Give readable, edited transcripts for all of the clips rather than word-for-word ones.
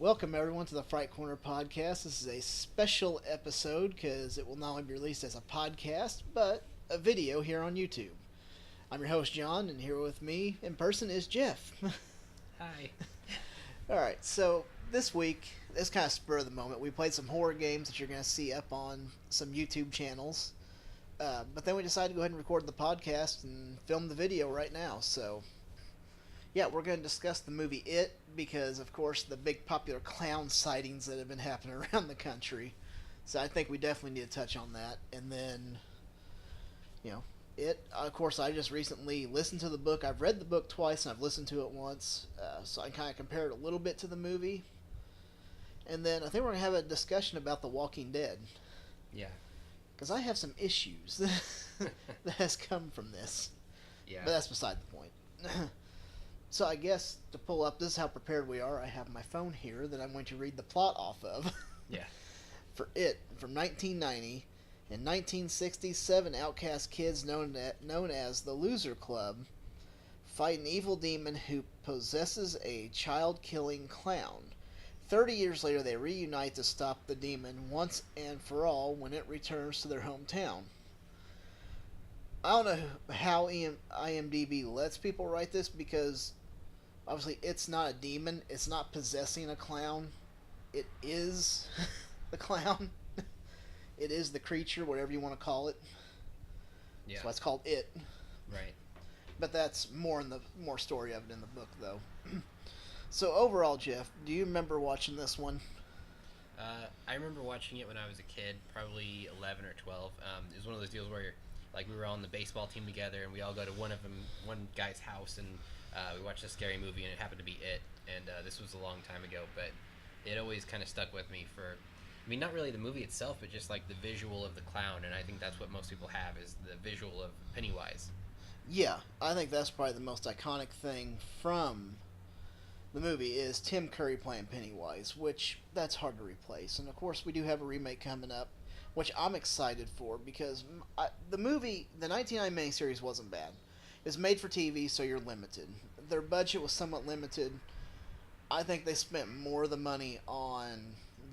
Welcome everyone to the Fright Corner podcast. This is a special episode because it will not only be released as a podcast, but a video here on YouTube. I'm your host John, and here with me in person is Jeff. Hi. Alright, so this week, it's kind of spur of the moment. We played some horror games that you're going to see up on some YouTube channels. But then we decided to go ahead and record the podcast and film the video right now, so... Yeah, we're going to discuss the movie It, because, of course, the big popular clown sightings that have been happening around the country. So I think we definitely need to touch on that. And then, It, of course, I just recently listened to the book. I've read the book twice, and I've listened to it once. So I kind of compare it a little bit to the movie. And then I think we're going to have a discussion about The Walking Dead. Yeah. Because I have some issues that has come from this. Yeah. But that's beside the point. So I guess to pull up, this is how prepared we are. I have my phone here that I'm going to read the plot off of. Yeah. For It, from 1990. In 1960, 7 outcast kids known as the Loser Club fight an evil demon who possesses a child-killing clown. 30 years later, they reunite to stop the demon once and for all when it returns to their hometown. I don't know how IMDb lets people write this, because obviously it's not a demon. It's not possessing a clown. It is the clown. It is the creature, whatever you want to call it. Yeah. So it's called It. Right. But that's more story of it in the book, though. So overall, Jeff, do you remember watching this one? I remember watching it when I was a kid, probably 11 or 12. It was one of those deals where, like, we were on the baseball team together, and we all go to one guy's house, and we watched a scary movie, and it happened to be It. And this was a long time ago, but it always kind of stuck with me for, I mean, not really the movie itself, but just like the visual of the clown, and I think that's what most people have, is the visual of Pennywise. Yeah, I think that's probably the most iconic thing from the movie is Tim Curry playing Pennywise, which that's hard to replace. And of course, we do have a remake coming up, which I'm excited for, because the movie, the 1999 miniseries, wasn't bad. It's made for TV, so you're limited. Their budget was somewhat limited. I think they spent more of the money on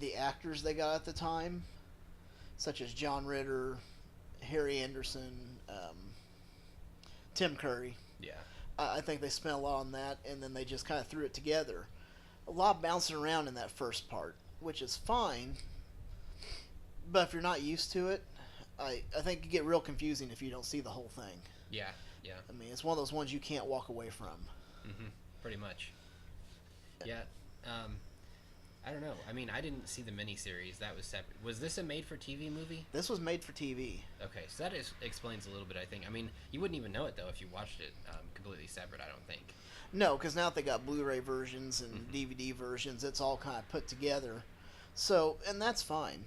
the actors they got at the time, such as John Ritter, Harry Anderson, Tim Curry. Yeah. I think they spent a lot on that, and then they just kind of threw it together. A lot bouncing around in that first part, which is fine, but if you're not used to it, I think it can get real confusing if you don't see the whole thing. Yeah, yeah. I mean, it's one of those ones you can't walk away from. Mm-hmm. Pretty much. Yeah. I don't know. I mean, I didn't see the miniseries. That was separate. Was this a made-for-TV movie? This was made for TV. Okay, so that explains a little bit, I think. I mean, you wouldn't even know it, though, if you watched it completely separate, I don't think. No, because now they got Blu-ray versions and DVD versions. It's all kind of put together. So, and that's fine.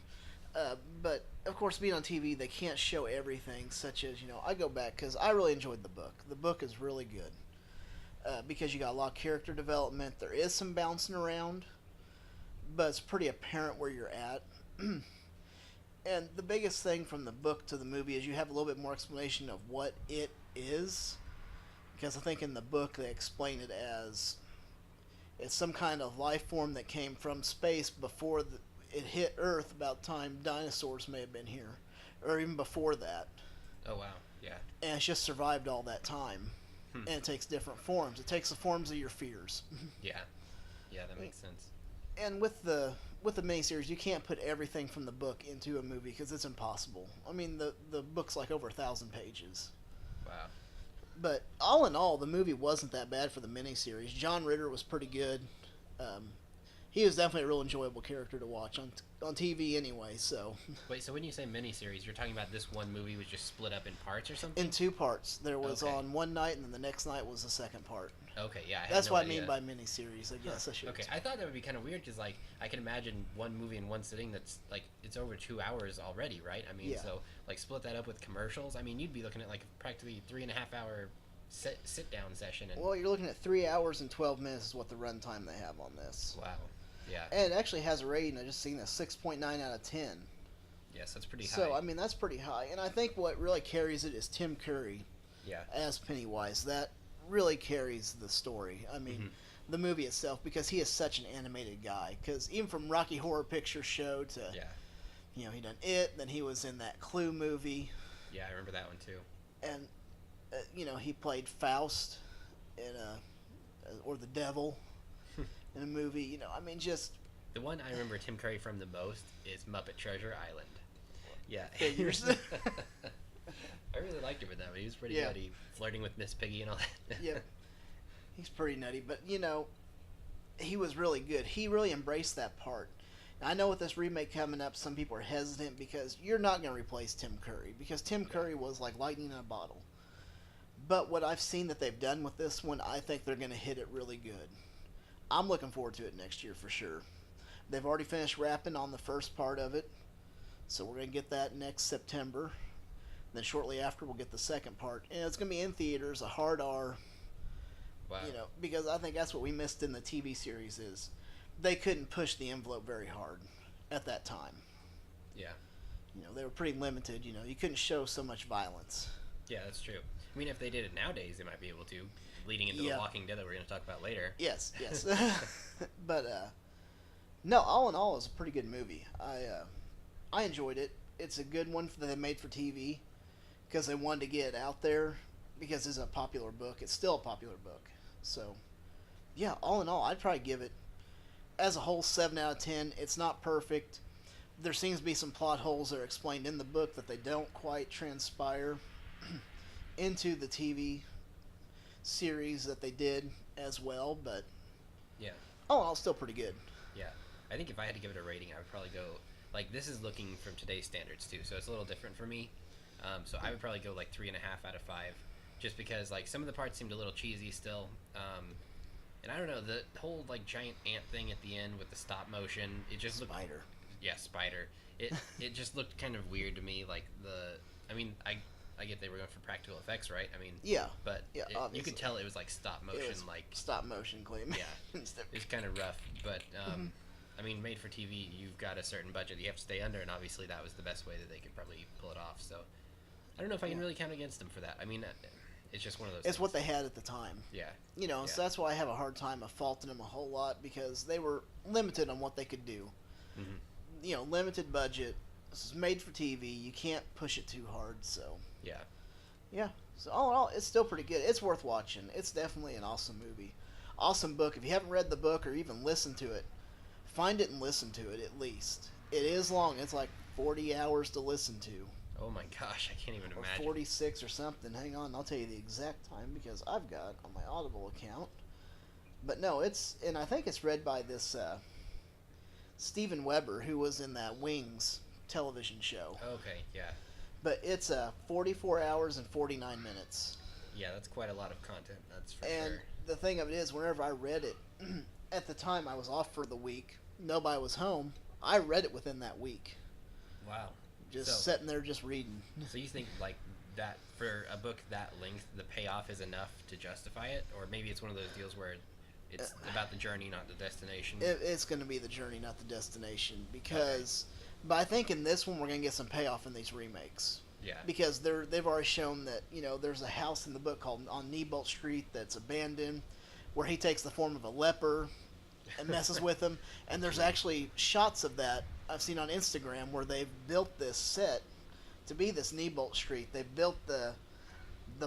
But, of course, being on TV, they can't show everything, such as, I go back, because I really enjoyed the book. The book is really good. Because you got a lot of character development. There is some bouncing around, but it's pretty apparent where you're at. And the biggest thing from the book to the movie is you have a little bit more explanation of what it is. Because I think in the book they explain it as it's some kind of life form that came from space before it hit Earth, about the time dinosaurs may have been here. Or even before that. Oh, wow. Yeah. And it's just survived all that time. And it takes different forms. It takes the forms of your fears. Yeah. Yeah, that makes sense. And with the miniseries, you can't put everything from the book into a movie because it's impossible. I mean, the book's like over 1,000 pages. Wow. But all in all, the movie wasn't that bad for the miniseries. John Ritter was pretty good. He was definitely a real enjoyable character to watch on TV anyway. So. Wait, so when you say miniseries, you're talking about this one movie was just split up in parts or something? In 2 parts. There was Okay. on one night, and then the next night was the second part. Okay, yeah. That's what I mean by miniseries, I guess. I should. Okay, I thought that would be kind of weird because, like, I can imagine one movie in one sitting that's, like, it's over 2 hours already, right? I mean, Yeah. so, like, split that up with commercials. I mean, you'd be looking at, like, practically 3.5 hour sit-down session. And... Well, you're looking at 3 hours and 12 minutes is what the runtime they have on this. Wow. Yeah. And it actually has a rating, I just seen a 6.9 out of 10. Yes, that's pretty high. So, I mean, that's pretty high. And I think what really carries it is Tim Curry Yeah. as Pennywise. That really carries the story. I mean, the movie itself, because he is such an animated guy. Because even from Rocky Horror Picture Show to, Yeah. he done It, then he was in that Clue movie. Yeah, I remember that one too. And, he played Faust in or the Devil in a movie. I mean, just... The one I remember Tim Curry from the most is Muppet Treasure Island. Yeah. Figures. I really liked him in that one. He was pretty good. He flirting with Miss Piggy and all that. Yeah. He's pretty nutty, but he was really good. He really embraced that part. Now, I know with this remake coming up, some people are hesitant because you're not going to replace Tim Curry, because Tim Curry was like lightning in a bottle. But what I've seen that they've done with this one, I think they're going to hit it really good. I'm looking forward to it next year for sure. They've already finished wrapping on the first part of it, so we're going to get that next September. Then shortly after, we'll get the second part, and it's going to be in theaters, a hard R. Wow. Because I think that's what we missed in the TV series is they couldn't push the envelope very hard at that time. Yeah. They were pretty limited. You couldn't show so much violence. Yeah, that's true. I mean, if they did it nowadays, they might be able to, leading into The Walking Dead that we're going to talk about later. Yes. But, no, all in all, it's a pretty good movie. I enjoyed it. It's a good one that they made for TV because they wanted to get it out there because it's a popular book. It's still a popular book. So, yeah, all in all, I'd probably give it, as a whole, 7 out of 10. It's not perfect. There seems to be some plot holes that are explained in the book that they don't quite transpire into the TV series that they did as well, but yeah, all in all, still pretty good. Yeah, I think if I had to give it a rating, I would probably go, like, this is looking from today's standards too, so it's a little different for me. So I would probably go like 3.5 out of 5, just because like some of the parts seemed a little cheesy still. And I don't know, the whole like giant ant thing at the end with the stop motion, it just looked... Spider. Yeah, spider. It just looked kind of weird to me. Like I get they were going for practical effects, right? I mean, yeah, but yeah, you could tell it was like stop motion, like stop motion claim. Yeah, it's kind of rough, but I mean, made for TV, you've got a certain budget you have to stay under, and obviously that was the best way that they could probably pull it off. So I don't know if I can really count against them for that. I mean, it's just one of those. It's things. What they had at the time. Yeah. So that's why I have a hard time of faulting them a whole lot, because they were limited on what they could do. Mm-hmm. Limited budget. This is made for TV. You can't push it too hard, so. Yeah. Yeah. So all in all, it's still pretty good. It's worth watching. It's definitely an awesome movie. Awesome book. If you haven't read the book or even listened to it, find it and listen to it at least. It is long. It's like 40 hours to listen to. Oh my gosh, I can't even imagine. 46 or something. Hang on, I'll tell you the exact time because I've got it on my Audible account. But no, and I think it's read by this Steven Weber, who was in that Wings television show. Okay, yeah. But it's 44 hours and 49 minutes. Yeah, that's quite a lot of content, that's for and sure. The thing of it is, whenever I read it, at the time I was off for the week, nobody was home, I read it within that week. Wow. Just sitting there just reading. So you think like that, for a book that length, the payoff is enough to justify it? Or maybe it's one of those deals where it's about the journey, not the destination? It's going to be the journey, not the destination. Because, but I think in this one we're going to get some payoff in these remakes. Yeah. Because they've already shown that, there's a house in the book called on Nebolt Street that's abandoned, where he takes the form of a leper and messes with him. And there's actually shots of that I've seen on Instagram where they've built this set to be this Nebolt Street. They've built the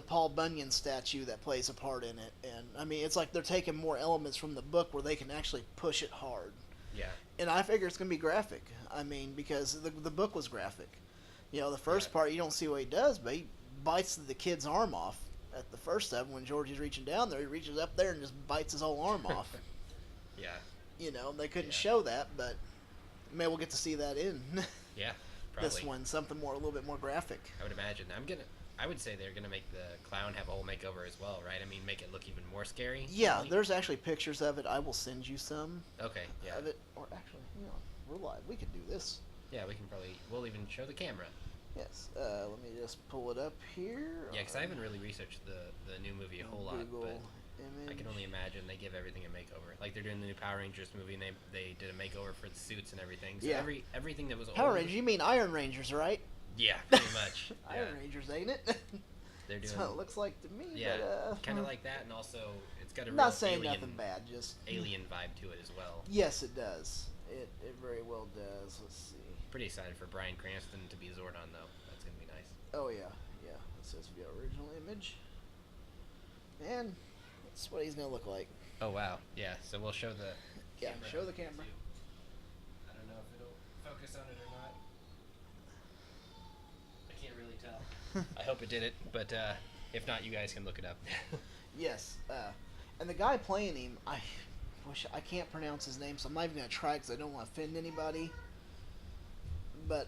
Paul Bunyan statue that plays a part in it. And, I mean, it's like they're taking more elements from the book where they can actually push it hard. Yeah. And I figure it's going to be graphic. I mean, because the book was graphic. The first part, you don't see what he does, but he bites the kid's arm off at the first of them when George is reaching down there. He reaches up there and just bites his whole arm off. Yeah. They couldn't show that, but maybe we'll get to see that in Yeah, probably. this one, something a little bit more graphic. I would imagine. I would say they're gonna make the clown have a whole makeover as well, right? I mean, make it look even more scary. Yeah, probably. There's actually pictures of it. I will send you some. Okay, yeah. Of it, or actually, we're live. We could do this. Yeah, we'll even show the camera. Yes. Let me just pull it up here. Yeah, because I haven't really researched the new movie a whole lot, but I can only imagine they give everything a makeover. Like they're doing the new Power Rangers movie, and they did a makeover for the suits and everything. So yeah. Everything that was Power old. Rangers, you mean Iron Rangers, right? Yeah, pretty much. Iron Rangers, ain't it? They're That's doing. what it looks like to me. Yeah, but, kind of like that, and also it's got a I'm real not saying alien, nothing bad. Just alien vibe to it as well. yes, it does. It very well does. Let's see. Pretty excited for Bryan Cranston to be Zordon, though. That's gonna be nice. Oh yeah, yeah. It says via original image, and that's what he's gonna look like. Oh wow, yeah. So we'll show the. Yeah, show the camera. I don't know if it'll focus on it or not. I can't really tell. I hope it did it, but if not, you guys can look it up. Yes, and the guy playing him, I can't pronounce his name, so I'm not even gonna try because I don't want to offend anybody. But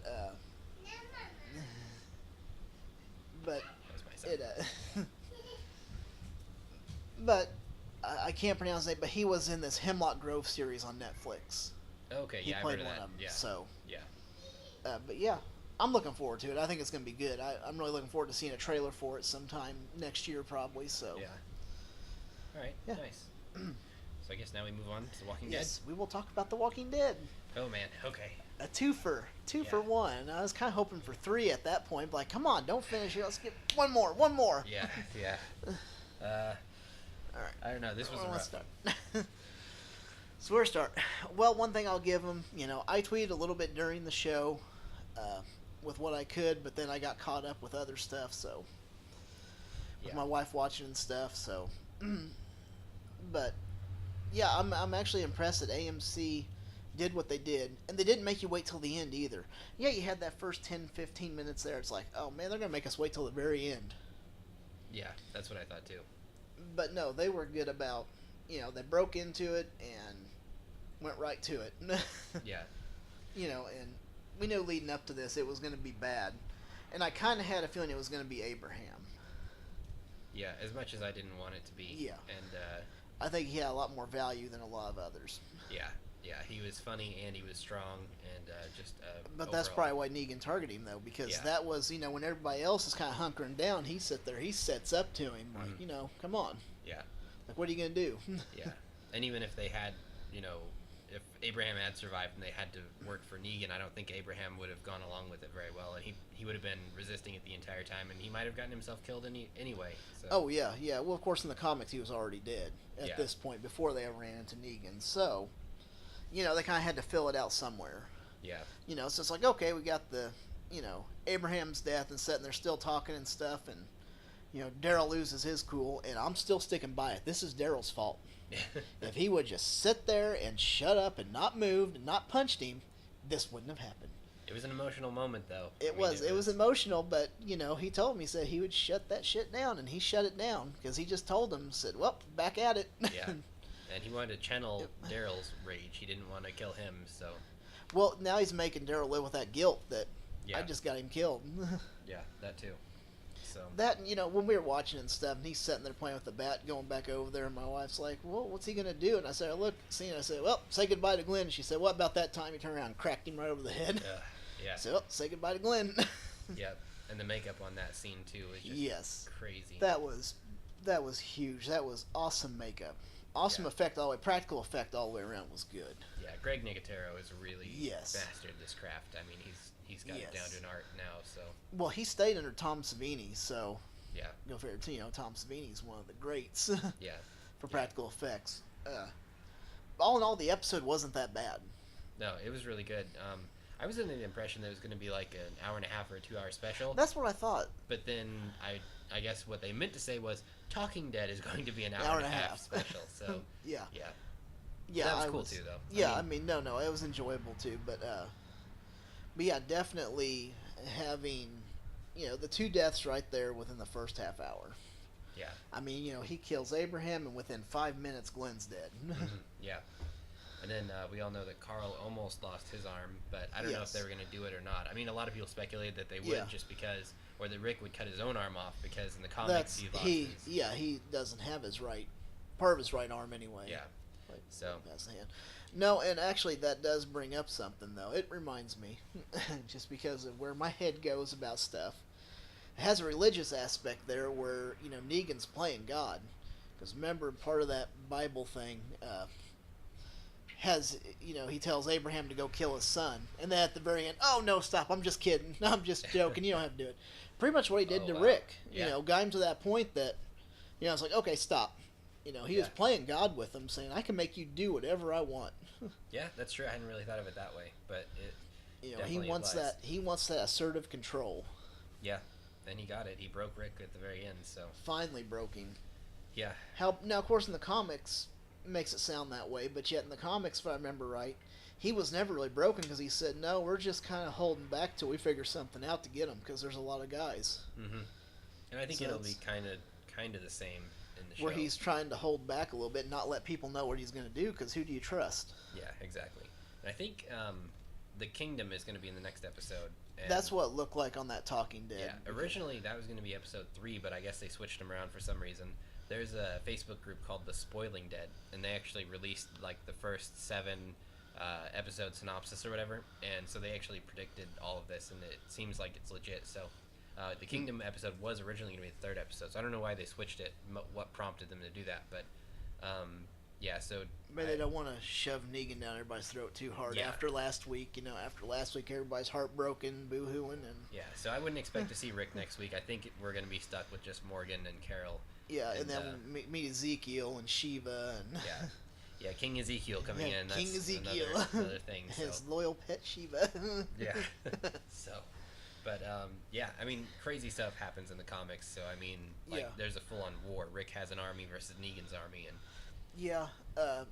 but That was my it son. but I can't pronounce it. But he was in this Hemlock Grove series on Netflix. Okay, He yeah, I've played heard of one that. of them. Yeah. So, Yeah. but yeah, I'm looking forward to it. I think it's gonna be good. I'm really looking forward to seeing a trailer for it sometime next year, probably. So Yeah. All right. Yeah. Nice. So I guess now we move on to The Walking yes, we will talk about The Walking Dead. Dead. Oh man. Okay. A two for Yeah. one. I was kind of hoping for three at that point. But like, come on, don't finish it. Let's get one more. Yeah. Yeah. All right. I don't know. This was a Well, rough. let's start. So where to start? Well, one thing I'll give them, I tweeted a little bit during the show with what I could, but then I got caught up with other stuff, so with Yeah. my wife watching and stuff, so but yeah, I'm actually impressed that AMC did what they did, and they didn't make you wait till the end either. Yeah, you had that first 10-15 minutes there. It's like, oh man, they're gonna make us wait till the very end. Yeah, that's what I thought too. But no, they were good about, they broke into it and went right to it. Yeah. And we knew leading up to this it was going to be bad. And I kind of had a feeling it was going to be Abraham. Yeah. As much as I didn't want it to be. Yeah. And I think he had a lot more value than a lot of others. yeah. Yeah. He was funny and he was strong and just. But that's overall- probably why Negan targeted him, though, because Yeah. that was, when everybody else is kind of hunkering down, he sets up to him, like, Mhm. come on. Yeah. Like, what are you going to do? Yeah. And even if they had, if Abraham had survived and they had to work for Negan, I don't think Abraham would have gone along with it very well, and he would have been resisting it the entire time, and he might have gotten himself killed anyway. So. Oh, yeah, yeah. Well, of course, in the comics, he was already dead at Yeah. this point, before they ever ran into Negan. So, they kind of had to fill it out somewhere. Yeah. So it's like, okay, we got the, Abraham's death and sitting there still talking and stuff, and, Daryl loses his cool, and I'm still sticking by it. This is Daryl's fault. If he would just sit there and shut up and not moved and not punched him, this wouldn't have happened. It was an emotional moment, though. It was emotional, but, he told me, he said he would shut that shit down, and he shut it down, because he just told him, said, well, back at it. Yeah. And he wanted to channel Daryl's rage. He didn't want to kill him, so. Well, now he's making Daryl live with that guilt that Yeah. I just got him killed. Yeah, that too. So. That, when we were watching and stuff, and he's sitting there playing with the bat, going back over there, and my wife's like, well, what's he going to do? And I said, I said, well, say goodbye to Glenn. And she said, what about that time he turned around and cracked him right over the head? Yeah. I said, well, say goodbye to Glenn. Yeah. And the makeup on that scene, too, is just Yes. crazy. That was huge. That was awesome makeup. Awesome effect all the way. Practical effect all the way around was good. Yeah, Greg Nicotero is really Yes. mastered this craft. I mean, he's got it down to an art now, so. Well, he stayed under Tom Savini, so Yeah. go figure. Tom Savini's one of the greats Yeah. for practical effects. All in all, the episode wasn't that bad. No, it was really good. I was under the impression that it was going to be like an hour and a half or a 2-hour special. That's what I thought. But then I guess what they meant to say was Talking Dead is going to be an hour and a half special. So Yeah. yeah. Yeah, That was cool too, though. Yeah, I mean, no, it was enjoyable too, but yeah, definitely having, the two deaths right there within the first half hour. Yeah. I mean, he kills Abraham, and within 5 minutes, Glenn's dead. Mhm, yeah. And then we all know that Carl almost lost his arm, but I don't know if Yes. they were going to do it or not. I mean, a lot of people speculated that they would Yeah. just because, or that Rick would cut his own arm off because in the comics he lost his. Yeah, he doesn't have his part of his right arm anyway. Yeah. Like, So. past the hand. No, and actually that does bring up something though. It reminds me, just because of where my head goes about stuff. It has a religious aspect there where Negan's playing God, because remember part of that Bible thing. has, he tells Abraham to go kill his son, and then at the very end, oh no, stop! I'm just kidding. I'm just joking. You don't have to do it. Pretty much what he did to wow. Rick. Yeah. Got him to that point that, it's like, okay, stop. He was playing God with him, saying, I can make you do whatever I want. Yeah, that's true. I hadn't really thought of it that way, but it. He wants applies. that. He wants that assertive control. Yeah, and he got it. He broke Rick at the very end. So Finally broke him. yeah. Now, of course, in the comics, it makes it sound that way, but yet in the comics, if I remember right, he was never really broken because he said, no, we're just kind of holding back till we figure something out to get him because there's a lot of guys. Mm-hmm. And I think it'll be kind of the same in the show. Where he's trying to hold back a little bit and not let people know what he's going to do because who do you trust? Yeah, exactly. And I think the Kingdom is going to be in the next episode. And that's what it looked like on that Talking Dead. Yeah, originally that was going to be episode 3, but I guess they switched them around for some reason. There's a Facebook group called The Spoiling Dead, and they actually released like the first 7 episode synopsis or whatever, and so they actually predicted all of this, and it seems like it's legit. So the Kingdom episode was originally going to be the 3rd episode, so I don't know why they switched it, what prompted them to do that, but yeah, so maybe they don't want to shove Negan down everybody's throat too hard. Yeah. After last week, everybody's heartbroken, boo-hooing, and yeah, so I wouldn't expect to see Rick next week. I think we're going to be stuck with just Morgan and Carol. yeah, and then we'll meet Ezekiel and Shiva and yeah, King Ezekiel coming in. That's King Ezekiel, another thing. His So. loyal pet Shiva. Yeah. So, but yeah, I mean, crazy stuff happens in the comics. So I mean, there's a full-on war. Rick has an army versus Negan's army, and yeah.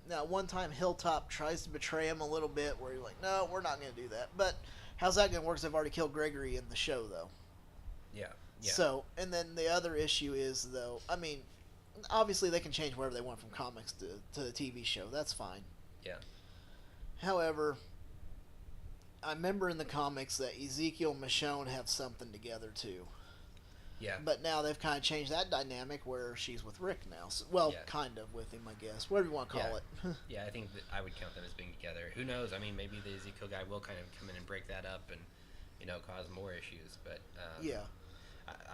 Now, one time Hilltop tries to betray him a little bit, where he's like, "No, we're not going to do that." But how's that going to work? Because they've already killed Gregory in the show, though. yeah. So, and then the other issue is, though, I mean, obviously they can change whatever they want from comics to the TV show. That's fine. Yeah. However, I remember in the comics that Ezekiel and Michonne have something together too. Yeah. But now they've kind of changed that dynamic where she's with Rick now. So, kind of with him, I guess. Whatever you want to call it. Yeah, I think that I would count them as being together. Who knows? I mean, maybe the Ezekiel guy will kind of come in and break that up and, cause more issues. But yeah.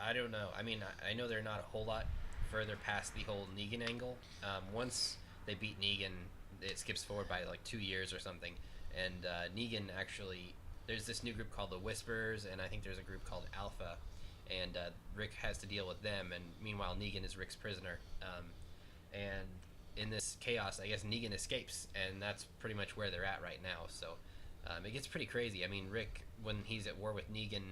I don't know. I mean, I know they're not a whole lot further past the whole Negan angle. Once they beat Negan, it skips forward by like 2 years or something. And Negan actually, there's this new group called the Whisperers, and I think there's a group called Alpha. And Rick has to deal with them, and meanwhile Negan is Rick's prisoner. And in this chaos, I guess Negan escapes, and that's pretty much where they're at right now. So it gets pretty crazy. I mean, Rick, when he's at war with Negan,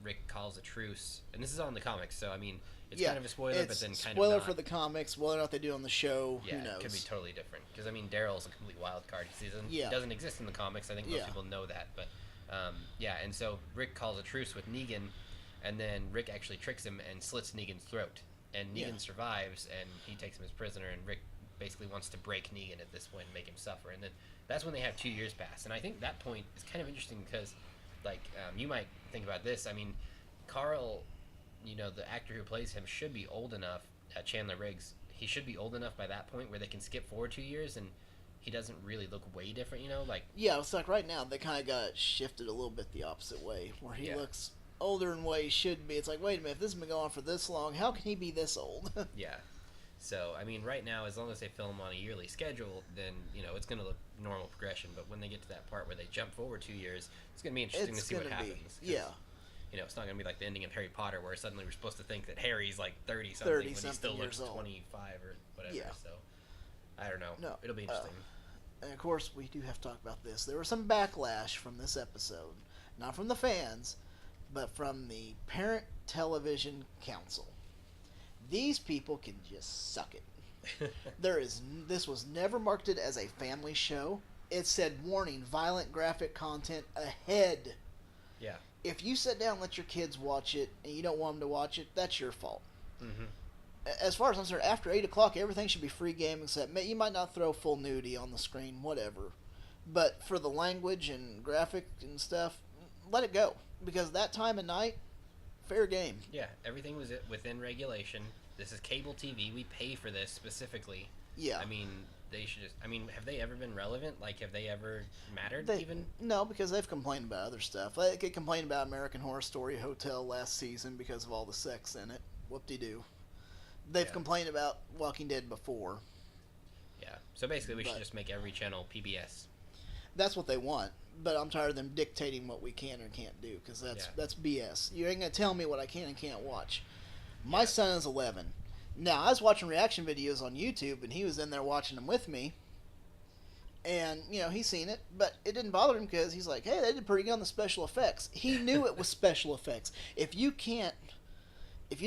Rick calls a truce, and this is all in the comics. So I mean, it's kind of a spoiler, but then kind spoiler of not. for the comics. Whether or not they do on the show, Yeah, who knows? it could be totally different. Because I mean, Daryl's a complete wild card. He doesn't exist in the comics. I think most people know that, but yeah. And so Rick calls a truce with Negan. And then Rick actually tricks him and slits Negan's throat. And Negan survives, and he takes him as prisoner, and Rick basically wants to break Negan at this point and make him suffer. And then that's when they have 2 years pass. And I think that point is kind of interesting because, like, you might think about this. I mean, Carl, the actor who plays him should be old enough, Chandler Riggs, he should be old enough by that point where they can skip forward 2 years and he doesn't really look way different, like... Yeah, it's like right now they kind of got shifted a little bit the opposite way, where he looks... older than what he should be. It's like, wait a minute, if this has been going on for this long, how can he be this old? Yeah. So, I mean, right now, as long as they film on a yearly schedule, then, it's going to look normal progression. But when they get to that part where they jump forward 2 years, it's going to be interesting to see what happens. Yeah. It's not going to be like the ending of Harry Potter where suddenly we're supposed to think that Harry's like 30-something when he still looks 25 or whatever. Yeah. So, I don't know. No, it'll be interesting. And, of course, we do have to talk about this. There was some backlash from this episode. Not from the fans, but from the Parent Television Council. These people can just suck it. This was never marketed as a family show. It said, warning, violent graphic content ahead. Yeah. If you sit down and let your kids watch it and you don't want them to watch it, that's your fault. Mm-hmm. As far as I'm concerned, after 8 o'clock, everything should be free game, except you might not throw full nudity on the screen, whatever. But for the language and graphic and stuff, let it go. Because that time of night, fair game. Yeah, everything was within regulation. This is cable TV. We pay for this specifically. Yeah. I mean, they should just... I mean, have they ever been relevant? Like, have they ever mattered even? No, because they've complained about other stuff. They complained about American Horror Story Hotel last season because of all the sex in it. Whoop-de-doo. They've complained about Walking Dead before. Yeah. So basically, we should But just make every channel PBS. that's what they want. But I'm tired of them dictating what we can or can't do, because that's BS. You ain't gonna tell me what I can and can't watch. My son is 11. Now, I was watching reaction videos on YouTube, and he was in there watching them with me. And, he's seen it, but it didn't bother him because he's like, hey, they did pretty good on the special effects. He knew it was special effects. If you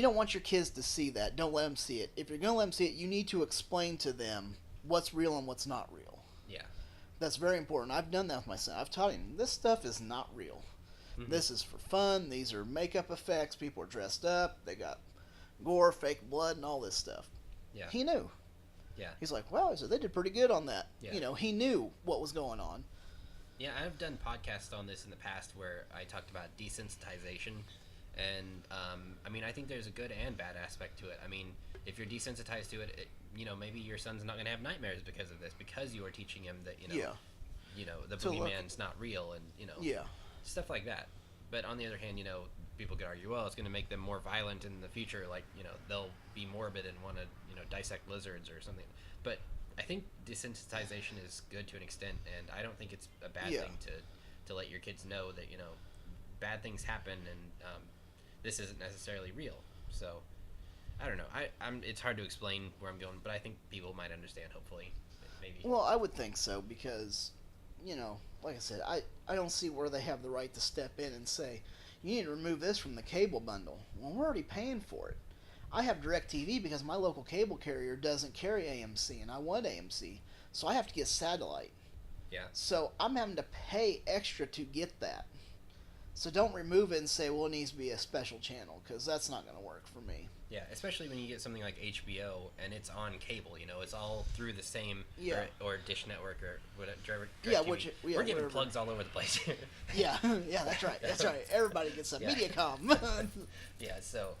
don't want your kids to see that, don't let them see it. If you're going to let them see it, you need to explain to them what's real and what's not real. Yeah. That's very important. I've done that with my son. I've taught him, this stuff is not real. Mm-hmm. This is for fun. These are makeup effects. People are dressed up. They got gore, fake blood, and all this stuff. Yeah. He knew. Yeah. He's like, wow, so they did pretty good on that. Yeah. He knew what was going on. Yeah, I've done podcasts on this in the past where I talked about desensitization. And, I think there's a good and bad aspect to it. I mean, if you're desensitized to it, maybe your son's not going to have nightmares because of this, because you are teaching him that, the boogeyman's not real and, stuff like that. But on the other hand, people could argue, well, it's going to make them more violent in the future. Like, they'll be morbid and want to, dissect lizards or something. But I think desensitization is good to an extent, and I don't think it's a bad thing to let your kids know that, bad things happen and this isn't necessarily real. So, I don't know. It's hard to explain where I'm going, but I think people might understand, hopefully. Maybe. Well, I would think so because, like I said, I don't see where they have the right to step in and say, you need to remove this from the cable bundle. Well, we're already paying for it. I have DirecTV because my local cable carrier doesn't carry AMC, and I want AMC, so I have to get satellite. Yeah. So I'm having to pay extra to get that. So don't remove it and say, well, it needs to be a special channel, because that's not going to work for me. Yeah, especially when you get something like HBO and it's on cable. It's all through the same or Dish Network or whatever. We're giving plugs all over the place. yeah, that's right. That's right. Everybody gets a Mediacom. Yeah, so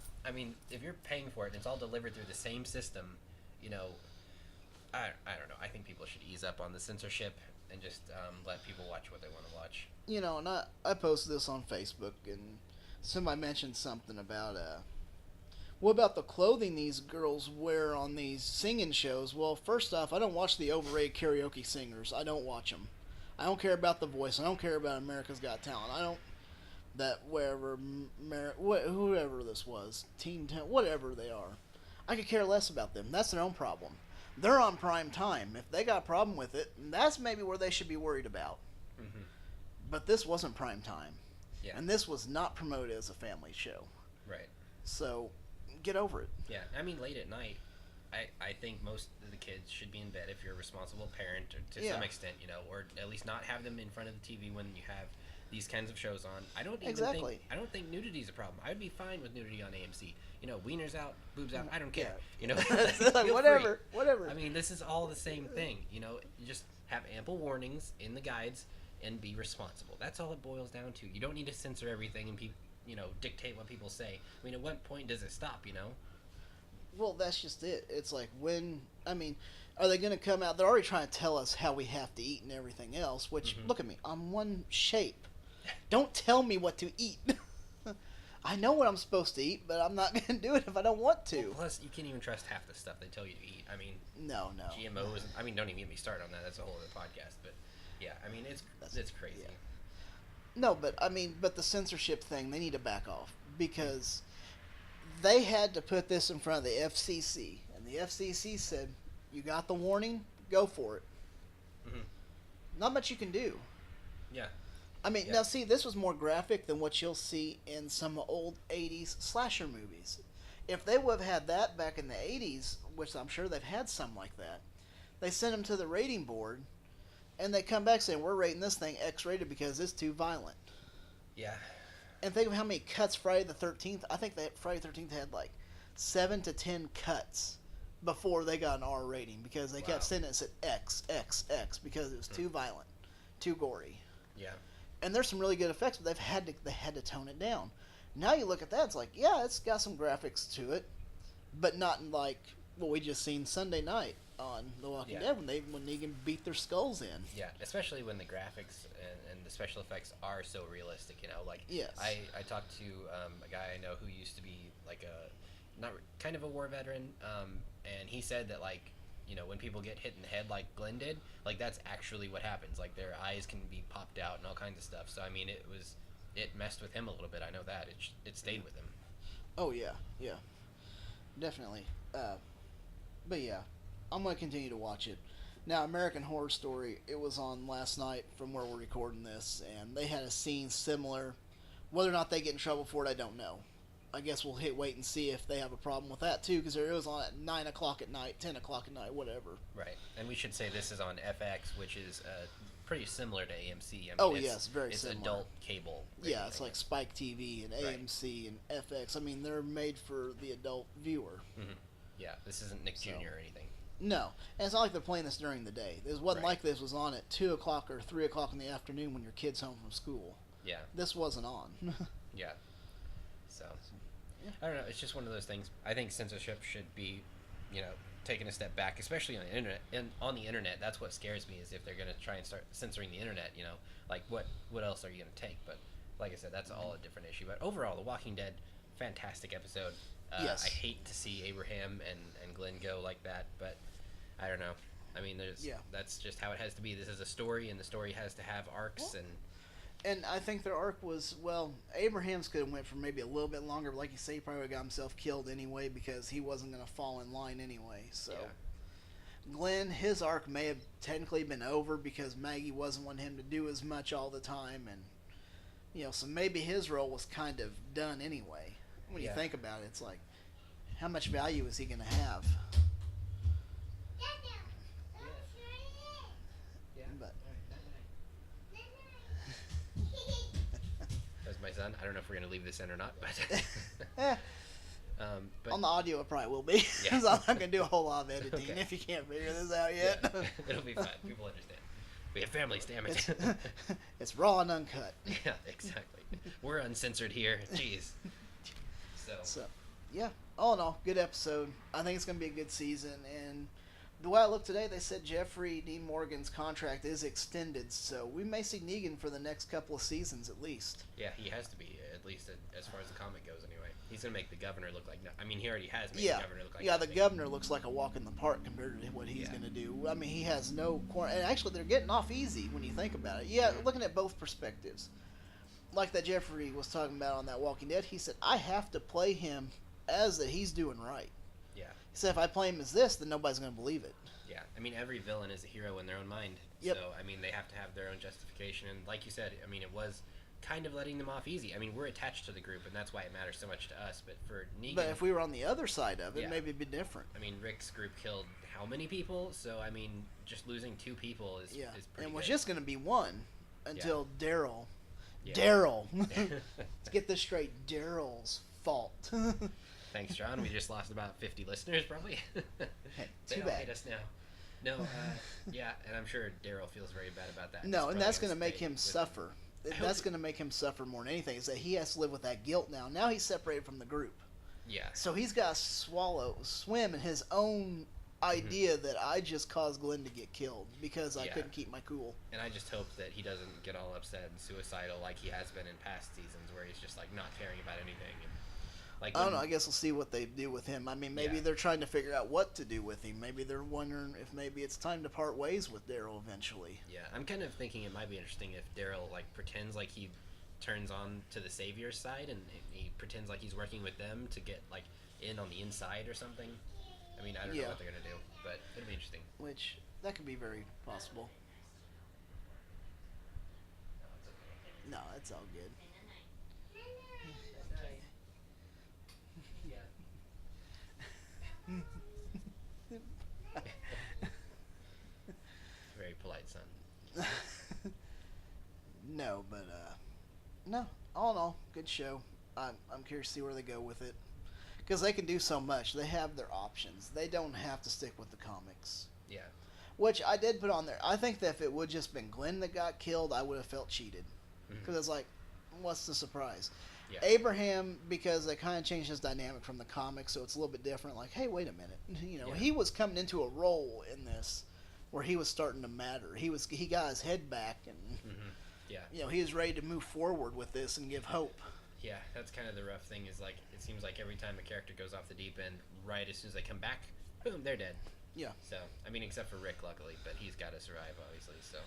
if you're paying for it and it's all delivered through the same system, I don't know. I think people should ease up on the censorship and just let people watch what they want to watch. And I posted this on Facebook, and somebody mentioned something about what about the clothing these girls wear on these singing shows? Well, first off, I don't watch the overrated karaoke singers. I don't watch them. I don't care about The Voice. I don't care about America's Got Talent. I don't whoever this was, Teen Talent, whatever they are. I could care less about them. That's their own problem. They're on prime time. If they got a problem with it, that's maybe where they should be worried about. Mm-hmm. But this wasn't prime time. Yeah. And this was not promoted as a family show. Right. So, get over it. Yeah. Late at night, I think most of the kids should be in bed if you're a responsible parent to some extent, or at least not have them in front of the TV when you have these kinds of shows on. I don't think nudity is a problem. I would be fine with nudity on AMC. Wieners out, boobs out. I don't care. Whatever. This is all the same thing. You just have ample warnings in the guides and be responsible. That's all it boils down to. You don't need to censor everything and dictate what people say. At what point does it stop? Well, that's just it. It's like are they going to come out? They're already trying to tell us how we have to eat and everything else. Which, look at me, I'm one shape. Don't tell me what to eat. I know what I'm supposed to eat, but I'm not going to do it if I don't want to. Well, plus, you can't even trust half the stuff they tell you to eat. No. GMOs. Don't even get me started on that. That's a whole other podcast. But yeah, it's crazy. Yeah. No, but the censorship thing, they need to back off because they had to put this in front of the FCC, and the FCC said, "You got the warning, go for it." Mm-hmm. Not much you can do. Yeah. Now see, this was more graphic than what you'll see in some old 80s slasher movies. If they would have had that back in the 80s, which I'm sure they've had some like that, they sent them to the rating board, and they come back saying, we're rating this thing X-rated because it's too violent. Yeah. And think of how many cuts Friday the 13th. I think that Friday the 13th had like 7 to 10 cuts before they got an R rating because they kept sending it X, X, X because it was too violent, too gory. Yeah. And there's some really good effects, but they had to tone it down. Now you look at that, it's like, yeah, it's got some graphics to it, but not like what we just seen Sunday night on The Walking Dead when Negan beat their skulls in. Yeah, especially when the graphics and the special effects are so realistic. Yes. I talked to a guy I know who used to be like kind of a war veteran, and he said that when people get hit in the head like Glenn did, like that's actually what happens. Like their eyes can be popped out and all kinds of stuff. So I mean, it messed with him a little bit. I know that it stayed with him. Oh yeah, yeah, definitely. But yeah, I'm gonna continue to watch it. Now, American Horror Story, it was on last night from where we're recording this, and they had a scene similar. Whether or not they get in trouble for it, I don't know. I guess we'll wait and see if they have a problem with that too, because it was on at 9 o'clock at night, 10 o'clock at night, whatever. Right, and we should say this is on FX, which is pretty similar to AMC. I mean, oh yes, very similar. It's adult cable. Yeah, it's like Spike TV and AMC and FX. I mean, they're made for the adult viewer. Mm-hmm. Yeah, this isn't Nick Jr. or anything. No, and it's not like they're playing this during the day. This wasn't like this was on at 2 o'clock or 3 o'clock in the afternoon when your kid's home from school. Yeah. This wasn't on. Yeah. So, I don't know. It's just one of those things. I think censorship should be, taking a step back, especially on the internet. And on the internet, that's what scares me is if they're going to try and start censoring the internet. Like what else are you going to take? But like I said, that's all a different issue. But overall, The Walking Dead, fantastic episode. Yes. I hate to see Abraham and Glenn go like that, but I don't know. I mean, that's just how it has to be. This is a story, and the story has to have arcs. And I think their arc was, Abraham's could have went for maybe a little bit longer, but like you say, he probably would have got himself killed anyway because he wasn't going to fall in line anyway. So, Glenn, his arc may have technically been over because Maggie wasn't wanting him to do as much all the time, and so maybe his role was kind of done anyway. When you think about it, it's like, how much value is he going to have? But that's my son. I don't know if we're going to leave this in or not, but but on the audio it probably will be. Yeah. So I'm not going to do a whole lot of editing if you can't figure this out yet. Yeah. It'll be fine. People understand. We have families, damn it. It's raw and uncut. Yeah, exactly. We're uncensored here. Jeez. So, yeah, all in all, good episode. I think it's going to be a good season. And the way I look today, they said Jeffrey Dean Morgan's contract is extended, so we may see Negan for the next couple of seasons at least. Yeah, he has to be, at least as far as the comic goes anyway. He's going to make the governor look like... I mean, he already has made the governor look like... Yeah, the governor looks like a walk in the park compared to what he's going to do. I mean, he has no... And actually, they're getting off easy when you think about it. Yeah, looking at both perspectives. Like that Jeffrey was talking about on that Walking Dead, he said, I have to play him as that he's doing right. Yeah. He said, if I play him as this, then nobody's going to believe it. Yeah. I mean, every villain is a hero in their own mind. Yep. So, I mean, they have to have their own justification. And like you said, I mean, it was kind of letting them off easy. I mean, we're attached to the group, and that's why it matters so much to us. But for Negan... But if we were on the other side of it, maybe it'd be different. I mean, Rick's group killed how many people? So, I mean, just losing 2 people is pretty and it was good. just going to be one until Daryl... Yeah. Daryl. Let's get this straight. Daryl's fault. Thanks, John. We just lost about 50 listeners, probably. Hey, they too don't bad. hate us now. No, yeah, and I'm sure Daryl feels very bad about that. No, and that's going to make stay him with suffer. That's going to make him suffer more than anything, is that he has to live with that guilt now. Now he's separated from the group. Yeah. So he's got to swim in his own idea that I just caused Glenn to get killed because I couldn't keep my cool. And I just hope that he doesn't get all upset and suicidal like he has been in past seasons where he's just like not caring about anything. And, like, I don't know. I guess we'll see what they do with him. I mean, maybe they're trying to figure out what to do with him. Maybe they're wondering if maybe it's time to part ways with Daryl eventually. Yeah, I'm kind of thinking it might be interesting if Daryl like pretends like he turns on to the Savior's side and he pretends like he's working with them to get like in on the inside or something. I mean, I don't know what they're gonna do, but it'll be interesting. Which that could be very possible. No, it's all good. Very polite son. No, but no. All in all, good show. I'm curious to see where they go with it. Because they can do so much. They have their options. They don't have to stick with the comics. Yeah. Which I did put on there. I think that if it would just been Glenn that got killed, I would have felt cheated. Because it's like, what's the surprise? Yeah. Abraham, because they kind of changed his dynamic from the comics, so it's a little bit different. Like, hey, wait a minute. He was coming into a role in this where he was starting to matter. He got his head back, and he was ready to move forward with this and give hope. Yeah, that's kind of the rough thing is, like, it seems like every time a character goes off the deep end, right as soon as they come back, boom, they're dead. Yeah. So I mean, except for Rick, luckily, but he's got to survive, obviously. So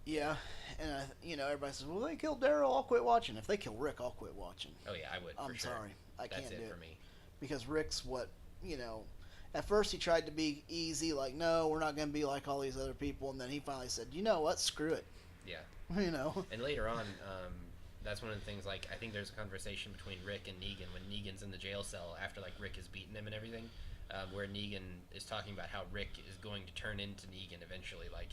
Yeah, and everybody says, "Well, they killed Daryl. I'll quit watching." If they kill Rick, I'll quit watching. oh yeah, I would. I'm For sure. sorry, I That's can't it do for it me. because Rick's what you know. At first, he tried to be easy, like, "No, we're not going to be like all these other people," and then he finally said, "You know what? Screw it." Yeah. You know. And later on, that's one of the things. Like I think there's a conversation between Rick and Negan when Negan's in the jail cell after like Rick has beaten him and everything, where Negan is talking about how Rick is going to turn into Negan eventually. Like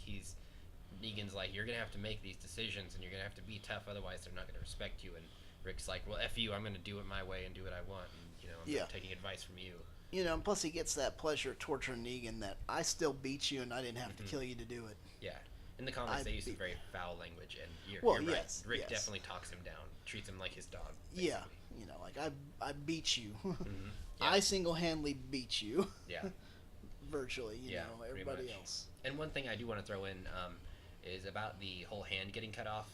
Negan's like, you're gonna have to make these decisions and you're gonna have to be tough, otherwise they're not gonna respect you. And Rick's like, well, f you, I'm gonna do it my way and do what I want, and I'm not taking advice from you. And plus he gets that pleasure of torturing Negan that I still beat you and I didn't have to kill you to do it. Yeah. In the comics, they use some very foul language, and you're right. Yes, Rick definitely talks him down, treats him like his dog. Basically. Yeah, like I beat you. Yeah. I single-handedly beat you. Yeah. Virtually, everybody else. And one thing I do want to throw in is about the whole hand getting cut off.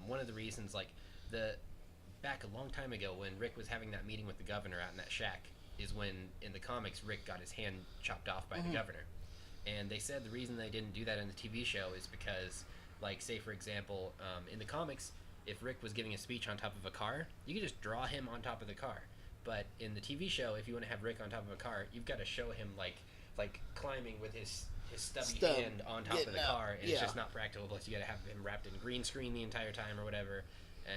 One of the reasons, like back a long time ago when Rick was having that meeting with the governor out in that shack, is when in the comics Rick got his hand chopped off by the governor. And they said the reason they didn't do that in the TV show is because, like, say for example, in the comics, if Rick was giving a speech on top of a car, you could just draw him on top of the car. But in the TV show, if you want to have Rick on top of a car, you've got to show him like climbing with his stubby hand on top of the car, and it's just not practical. Plus, you got to have him wrapped in green screen the entire time or whatever,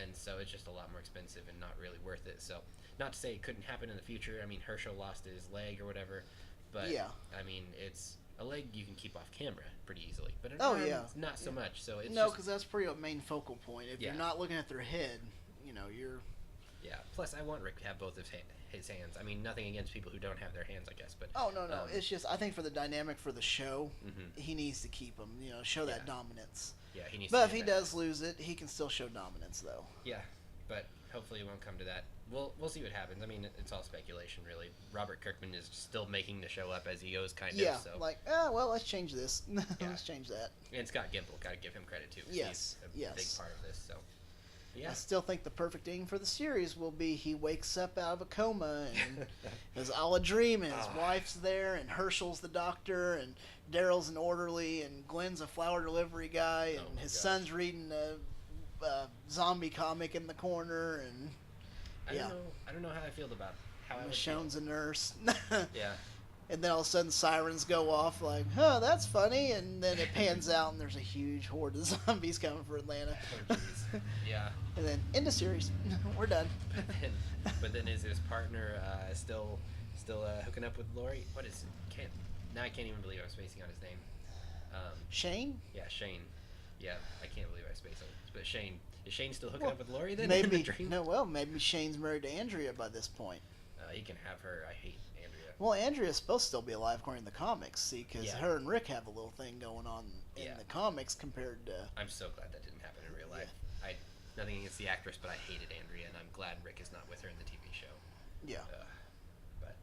and so it's just a lot more expensive and not really worth it. So, not to say it couldn't happen in the future. I mean, Herschel lost his leg or whatever, but I mean, it's a leg you can keep off camera pretty easily, but an arm, not so much. So it's because that's pretty a main focal point. If you're not looking at their head, you're. Yeah. Plus, I want Rick to have both his hands. I mean, nothing against people who don't have their hands, I guess, but. Oh no! It's just I think for the dynamic for the show, he needs to keep them. Show that dominance. Yeah, he needs. But if he does lose it, he can still show dominance, though. Yeah, but hopefully it won't come to that. We'll see what happens. I mean, it's all speculation, really. Robert Kirkman is still making the show up as he goes, kind of. Yeah, so. like, well, let's change this. Let's change that. And Scott Gimple, got to give him credit too. Yes, he's a big part of this. So. Yeah. I still think the perfect ending for the series will be he wakes up out of a coma and it's all a dream and his wife's there and Herschel's the doctor and Daryl's an orderly and Glenn's a flower delivery guy and his son's reading a zombie comic in the corner and I don't know how I feel about how Michonne's a nurse. Yeah. And then all of a sudden sirens go off like, oh, that's funny. And then it pans out and there's a huge horde of zombies coming for Atlanta. Oh, yeah. And then end of series. We're done. But then is his partner still hooking up with Lori? What is it? Now I can't even believe I'm spacing on his name. Shane? Yeah, Shane. Yeah, I can't believe I spaced on it. But Shane. Is Shane still hooking up with Lori then? Maybe. Maybe Shane's married to Andrea by this point. He can have her. I hate. Well, Andrea's supposed to still be alive according to the comics, see, because her and Rick have a little thing going on in the comics compared to... I'm so glad that didn't happen in real life. Nothing against the actress, but I hated Andrea, and I'm glad Rick is not with her in the TV show. Yeah. But,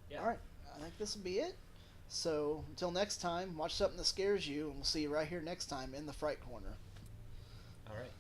yeah. All right, I think this will be it. So, until next time, watch something that scares you, and we'll see you right here next time in the Fright Corner. All right.